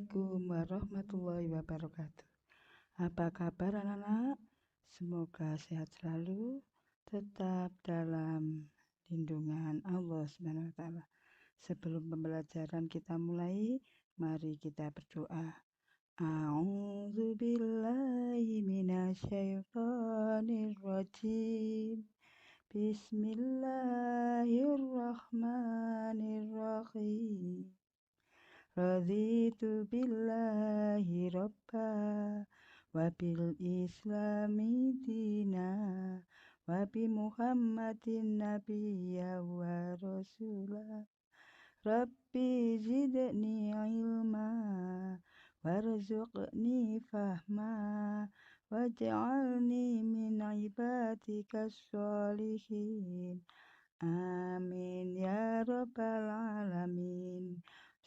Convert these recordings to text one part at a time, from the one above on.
Assalamualaikum warahmatullahi wabarakatuh. Apa kabar anak-anak? Semoga sehat selalu, tetap dalam lindungan Allah SWT. Sebelum pembelajaran kita mulai, mari kita berdoa. A'udzubillahi minasyaitonirrajim. Bismillahirrahmanirrahim. Raditu billahi robba wa bil islami dina wa bi muhammadin nabiyya wa rasulah. Rabbi zidni ilma warzuqni fahma waj'alni min ibadikas sholihin. Amin ya rabbal alamin.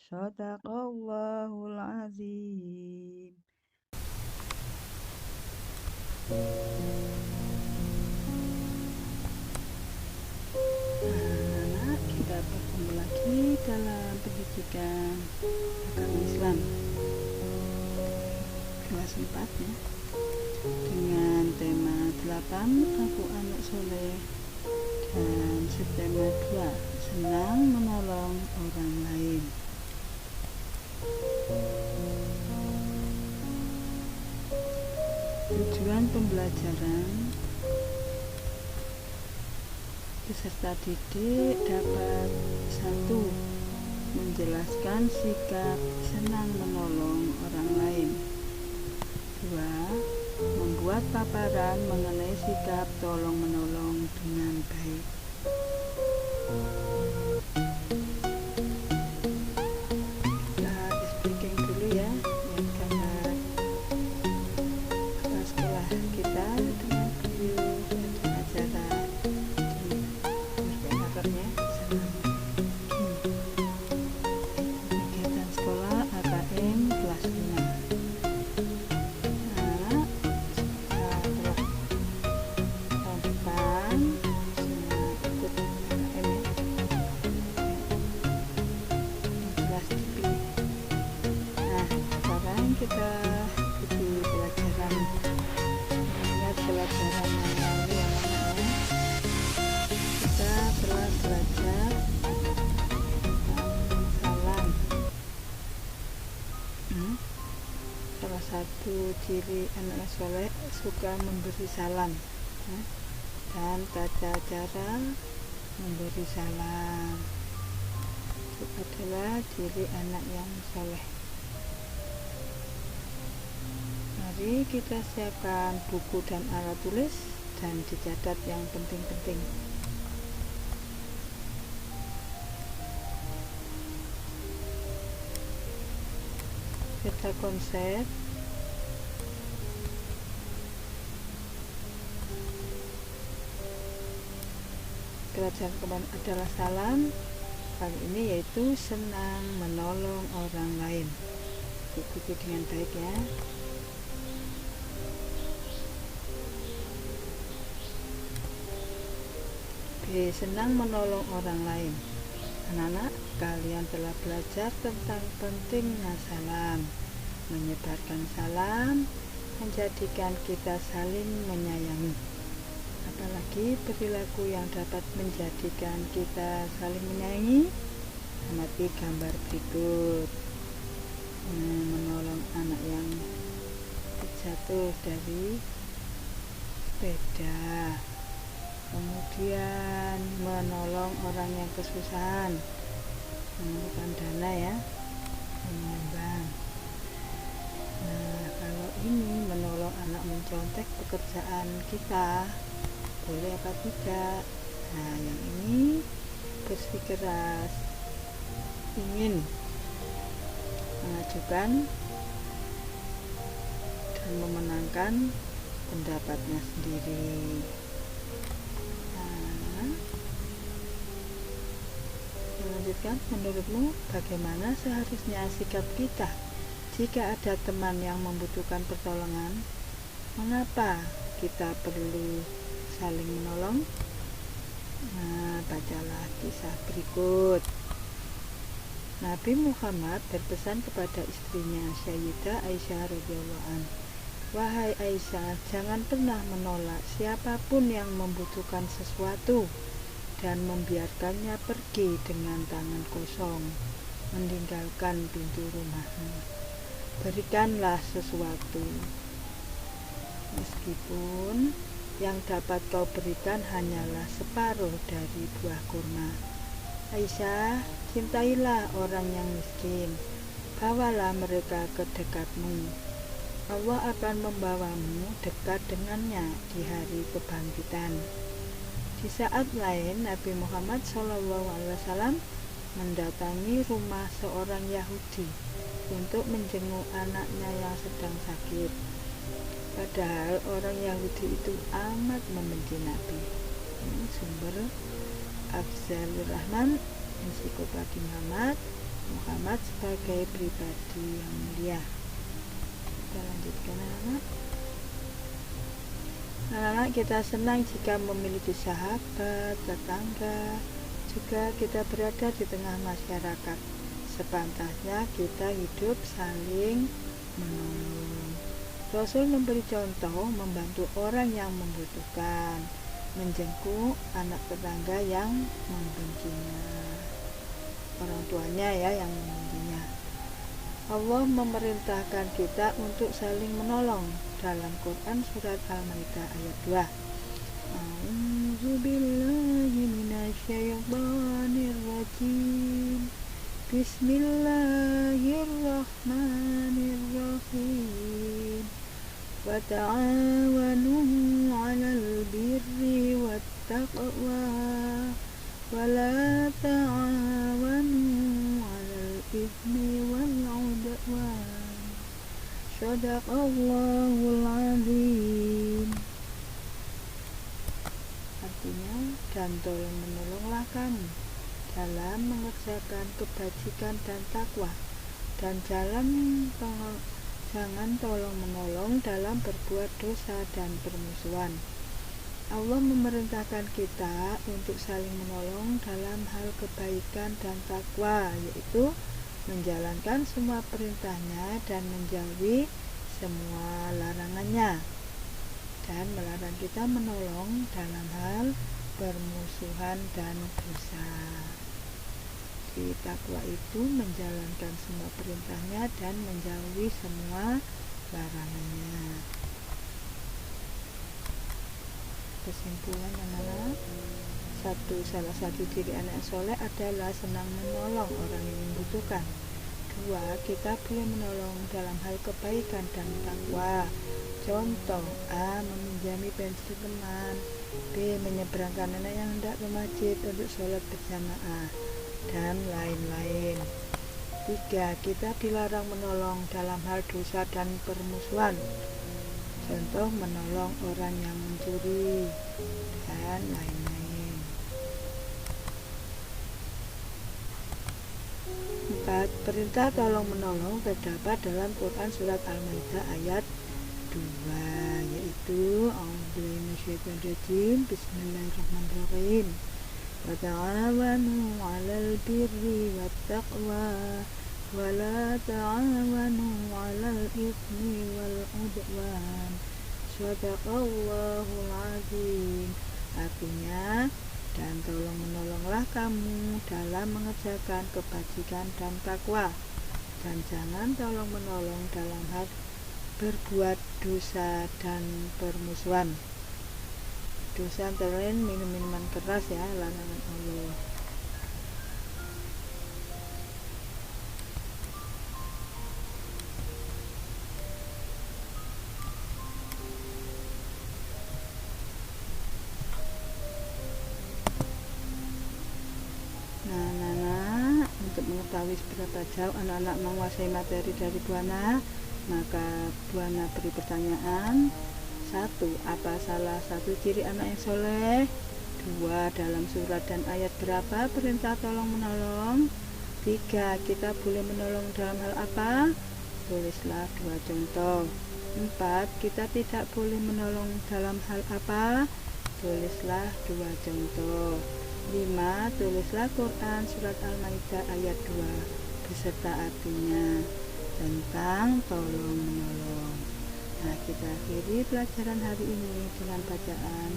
Shadaqallahul azim. Anak-anak, kita bertemu lagi dalam pendidikan agama Islam kelas 4 ya, dengan tema 8 Aku Anak Soleh, dan subtema 2 Senang Menolong Orang Lain. Tujuan pembelajaran: peserta didik dapat 1. Menjelaskan sikap senang menolong orang lain. 2. Membuat paparan mengenai sikap tolong menolong dengan baik. Kita ikuti pelajaran yang lalu anak-anak. Kita telah belajar salam. Salah satu ciri anak soleh suka memberi salam, dan tata cara memberi salam itu adalah ciri anak yang soleh. Mari kita siapkan buku dan alat tulis dan dicatat yang penting-penting. Peta konsep. Pelajaran kemarin adalah salam, kali ini yaitu senang menolong orang lain. Ikuti dengan baik ya. Senang menolong orang lain. Anak-anak, kalian telah belajar tentang pentingnya salam. Menyebarkan salam menjadikan kita saling menyayangi. Apalagi perilaku yang dapat menjadikan kita saling menyayangi. Amati gambar berikut. Menolong anak yang terjatuh dari sepeda. Kemudian menolong orang yang kesusahan, memerlukan dana ya, menyumbang. Nah, kalau ini menolong anak mencontek pekerjaan kita, boleh apa tidak? Nah, yang ini bersikeras ingin mengajukan dan memenangkan pendapatnya sendiri. Lanjutkan, menurutmu bagaimana seharusnya sikap kita jika ada teman yang membutuhkan pertolongan? Mengapa kita perlu saling menolong? Nah, bacalah kisah berikut. Nabi Muhammad berpesan kepada istrinya Sayyidah Aisyah radhiyallahu an, "Wahai Aisyah, jangan pernah menolak siapapun yang membutuhkan sesuatu dan membiarkannya pergi dengan tangan kosong, meninggalkan pintu rumahmu. Berikanlah sesuatu, meskipun yang dapat kau berikan hanyalah separuh dari buah kurma. Aisyah, cintailah orang yang miskin, bawalah mereka ke dekatmu. Allah akan membawamu dekat dengannya di hari kebangkitan." Di saat lain, Nabi Muhammad SAW mendatangi rumah seorang Yahudi untuk menjenguk anaknya yang sedang sakit. Padahal orang Yahudi itu amat membenci Nabi. Ini sumber Afzalur Rahman, Ensiklopedia Muhammad sebagai pribadi yang mulia. Kita lanjutkan anak-anak. Anak-anak, kita senang jika memiliki sahabat, tetangga, juga kita berada di tengah masyarakat. Sepantasnya kita hidup saling menolong. Rasul memberi contoh membantu orang yang membutuhkan, menjenguk anak tetangga yang membencinya, orang tuanya ya yang membencinya. Allah memerintahkan kita untuk saling menolong dalam Quran surat Al-Maidah ayat 2. A'udzubillahi minasyaitonirrajim. Bismillahirrahmanirrahim. Wa ta'awanu 'alal birri wattaqwa wa la ta'awanu 'alal itsmi wal 'udwan. Shadaqallahul 'azim. Artinya, dan tolong menolonglah kamu dalam mengerjakan kebajikan dan takwa, dan jangan tolong menolong dalam berbuat dosa dan permusuhan. Allah memerintahkan kita untuk saling menolong dalam hal kebaikan dan takwa, yaitu menjalankan semua perintahnya dan menjauhi semua larangannya, dan melarang kita menolong dalam hal permusuhan dan dosa. Di takwa itu menjalankan semua perintahnya dan menjauhi semua larangannya. Kesimpulan anak-anak, salah satu ciri anak soleh adalah senang menolong orang yang membutuhkan. 2. Kita boleh menolong dalam hal kebaikan dan takwa. Contoh: A. Meminjami pensil teman. B. Menyeberangkan anak yang hendak ke masjid untuk sholat berjamaah, dan lain-lain. 3. Kita dilarang menolong dalam hal dosa dan permusuhan. Contoh: menolong orang yang mencuri, dan lain-lain. 4. Perintah tolong menolong terdapat dalam Quran surat Al-Maidah ayat 2, yaitu A'udzubillahi minasyaitonirrajim. Bismillahirrahmanirrahim. Wa ta'awanu 'alal birri wattaqwa wa la ta'awanu 'alal itsmi wal 'udwan. Shadaqallahul 'azim. Artinya, dan tolong menolonglah kamu dalam mengerjakan kebajikan dan takwa, dan jangan tolong menolong dalam hal berbuat dosa dan permusuhan. Dosa antara lain minum minuman keras ya, larangan Allah. Nah, untuk mengetahui seberapa jauh anak-anak menguasai materi dari Buana, maka Buana beri pertanyaan. 1. Apa salah satu ciri anak yang soleh? 2. Dalam surat dan ayat berapa perintah tolong menolong? 3. Kita boleh menolong dalam hal apa? Tulislah 2 contoh. 4. Kita tidak boleh menolong dalam hal apa? Tulislah 2 contoh. 5. Tulislah Quran surat Al-Maidah ayat 2. beserta artinya tentang tolong menolong. Nah, kita akhiri pelajaran hari ini dengan bacaan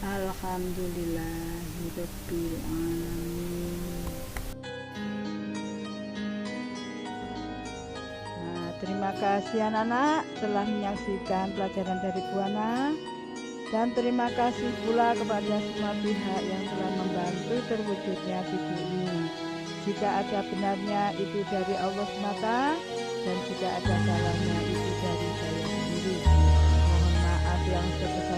Alhamdulillahirabbil alamin. Nah, terima kasih anak-anak telah menyaksikan pelajaran dari Bu Ana, dan terima kasih pula kepada semua pihak yang telah membantu terwujudnya video ini. Jika ada benarnya itu dari Allah semata, dan jika ada salahnya itu dari saya sendiri. Mohon maaf yang sebesar